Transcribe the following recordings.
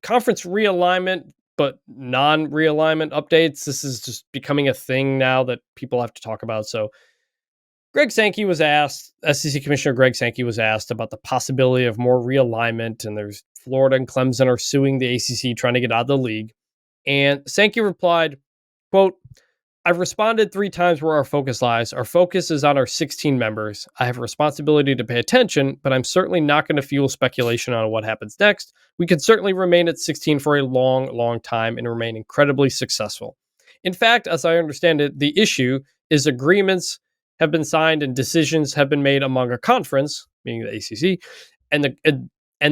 conference realignment, but non-realignment updates. This is just becoming a thing now that people have to talk about. So SEC Commissioner Greg Sankey was asked about the possibility of more realignment, and there's Florida and Clemson are suing the ACC trying to get out of the league. And Sankey replied, quote, I've responded 3 times where our focus lies. Our focus is on our 16 members. I have a responsibility to pay attention, but I'm certainly not going to fuel speculation on what happens next. We can certainly remain at 16 for a long, long time and remain incredibly successful. In fact, as I understand it, the issue is agreements have been signed and decisions have been made among a conference, meaning the ACC, and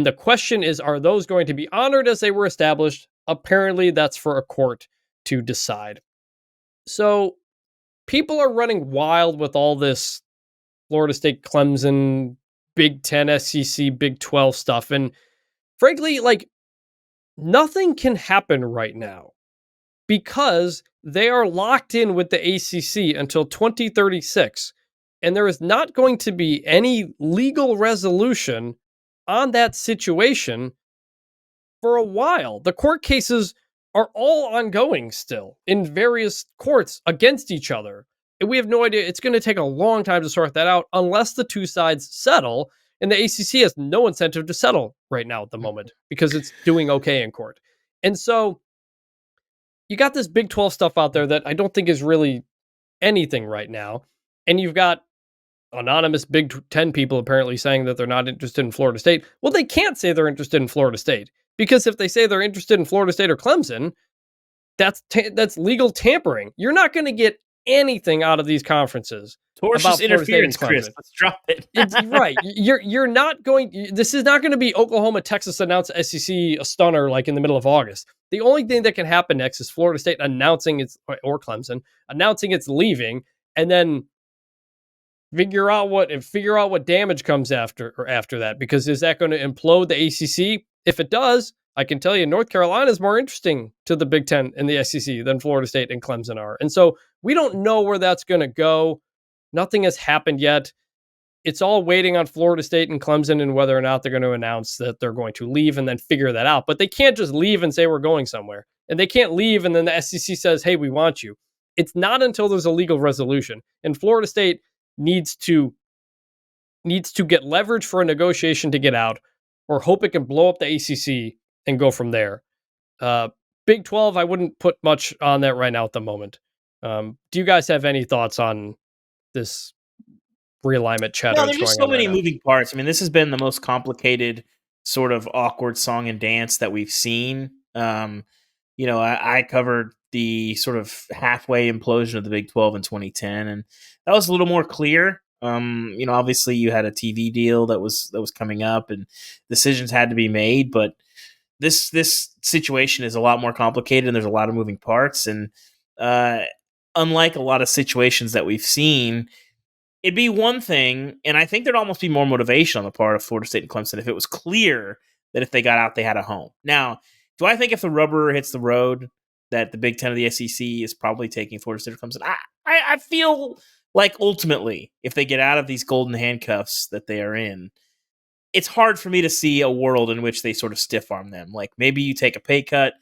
the question is, are those going to be honored as they were established? Apparently, that's for a court to decide. So people are running wild with all this Florida State, Clemson, Big 10, SEC, Big 12 stuff. And frankly, like, nothing can happen right now because they are locked in with the ACC until 2036. And there is not going to be any legal resolution on that situation for a while. The court cases are all ongoing still in various courts against each other. And we have no idea. It's going to take a long time to sort that out unless the two sides settle. And the ACC has no incentive to settle right now at the moment because it's doing okay in court. And so you got this Big 12 stuff out there that I don't think is really anything right now. And you've got anonymous Big 10 people apparently saying that they're not interested in Florida State. Well, they can't say they're interested in Florida State. Because if they say they're interested in Florida State or Clemson, that's legal tampering. You're not going to get anything out of these conferences. Tortious interference, Chris. Let's drop it. Right. You're not going. This is not going to be Oklahoma, Texas announce SEC a stunner like in the middle of August. The only thing that can happen next is Florida State announcing or Clemson announcing it's leaving, and then figure out what damage comes after that. Because is that going to implode the ACC? If it does, I can tell you North Carolina is more interesting to the Big 10 and the SEC than Florida State and Clemson are. And so we don't know where that's going to go. Nothing has happened yet. It's all waiting on Florida State and Clemson and whether or not they're going to announce that they're going to leave and then figure that out. But they can't just leave and say we're going somewhere. And they can't leave and then the SEC says, hey, we want you. It's not until there's a legal resolution. And Florida State needs to get leverage for a negotiation to get out, or hope it can blow up the ACC and go from there. Big 12, I wouldn't put much on that right now at the moment. Do you guys have any thoughts on this realignment chatter? No, there's just so many moving parts. I mean, this has been the most complicated sort of awkward song and dance that we've seen. I covered the sort of halfway implosion of the Big 12 in 2010, and that was a little more clear. Obviously you had a TV deal that was coming up and decisions had to be made, but this situation is a lot more complicated and there's a lot of moving parts. And unlike a lot of situations that we've seen, it'd be one thing, and I think there'd almost be more motivation on the part of Florida State and Clemson if it was clear that if they got out, they had a home. Now, do I think if the rubber hits the road that the Big 10 of the SEC is probably taking Florida State or Clemson? I feel like ultimately, if they get out of these golden handcuffs that they are in, it's hard for me to see a world in which they sort of stiff arm them. Like maybe you take a pay cut,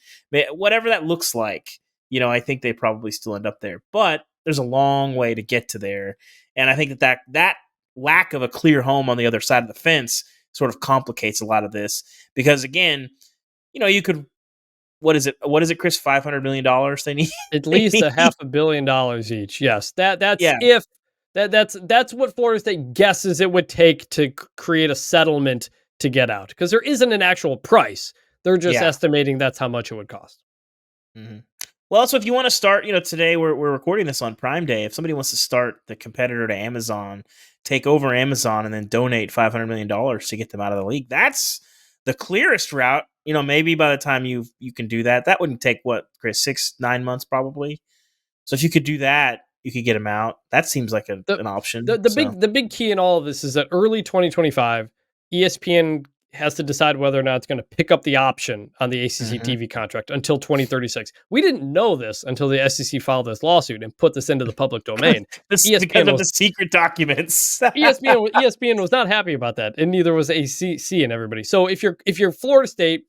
whatever that looks like. I think they probably still end up there, but there's a long way to get to there. And I think that lack of a clear home on the other side of the fence sort of complicates a lot of this because again, you could, what is it, Chris? $500 million they need? At least $500 million each. Yes. That's what Florida State guesses it would take to create a settlement to get out. Because there isn't an actual price. They're just estimating that's how much it would cost. Mm-hmm. Well, so if you want to start, today we're recording this on Prime Day. If somebody wants to start the competitor to Amazon, take over Amazon, and then donate $500 million to get them out of the league, that's the clearest route. Maybe by the time you can do that, that wouldn't take what, Chris, 6-9 months probably. So if you could do that, you could get them out. That seems like an option. The big key in all of this is that early 2025, ESPN has to decide whether or not it's going to pick up the option on the ACC TV contract until 2036. We didn't know this until the SEC filed this lawsuit and put this into the public domain. Because of the secret documents. ESPN was not happy about that, and neither was ACC and everybody. So if you're Florida State,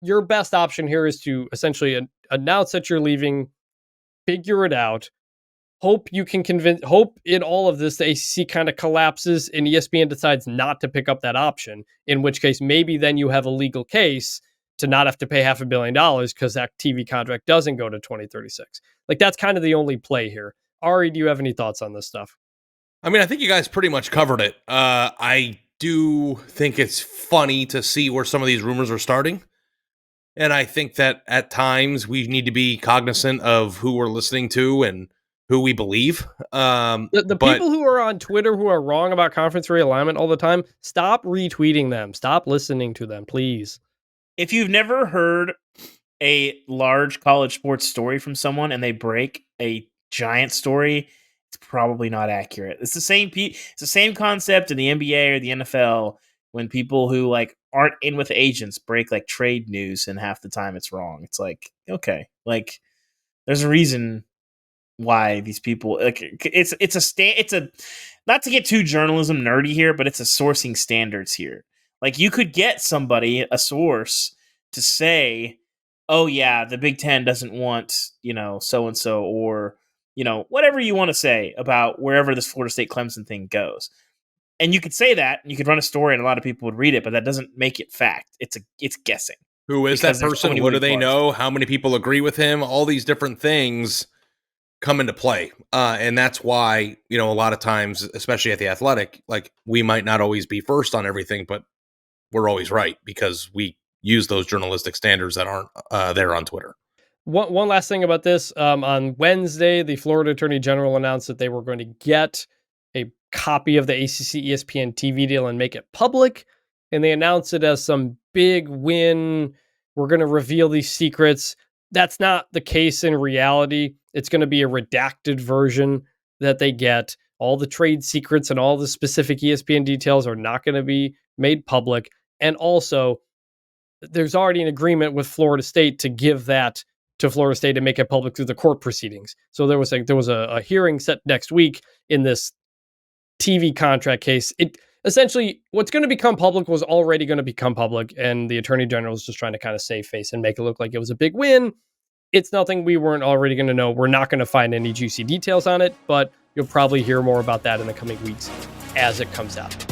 your best option here is to essentially announce that you're leaving, figure it out. Hope in all of this, the ACC kind of collapses and ESPN decides not to pick up that option, in which case maybe then you have a legal case to not have to pay $500 million because that TV contract doesn't go to 2036. Like, that's kind of the only play here. Ari, do you have any thoughts on this stuff? I mean, I think you guys pretty much covered it. I do think it's funny to see where some of these rumors are starting. And I think that at times we need to be cognizant of who we're listening to and who we believe. The people who are on Twitter who are wrong about conference realignment all the time, stop retweeting them. Stop listening to them, please. If you've never heard a large college sports story from someone and they break a giant story, it's probably not accurate. It's the same concept in the NBA or the NFL when people who like aren't in with agents break like trade news and half the time it's wrong. It's like, okay, like there's a reason why these people like it's a not to get too journalism nerdy here, but it's a sourcing standards here. Like you could get somebody, a source, to say, oh yeah, the Big Ten doesn't want, so and so, or whatever you want to say about wherever this Florida State Clemson thing goes. And you could say that, and you could run a story, and a lot of people would read it, but that doesn't make it fact. It's guessing. Who is that person? What do they know? How many people agree with him? All these different things come into play. And that's why, a lot of times, especially at The Athletic, like we might not always be first on everything, but we're always right because we use those journalistic standards that aren't there on Twitter. One last thing about this. On Wednesday, the Florida Attorney General announced that they were going to get a copy of the ACC ESPN TV deal and make it public. And they announced it as some big win. We're going to reveal these secrets. That's not the case in reality. It's going to be a redacted version that they get. All the trade secrets and all the specific ESPN details are not going to be made public. And also, there's already an agreement with Florida State to give that to Florida State and make it public through the court proceedings. So there was a hearing set next week in this TV contract case. It essentially, what's going to become public was already going to become public, and the Attorney General is just trying to kind of save face and make it look like it was a big win. It's nothing we weren't already going to know. We're not going to find any juicy details on it, but you'll probably hear more about that in the coming weeks as it comes out.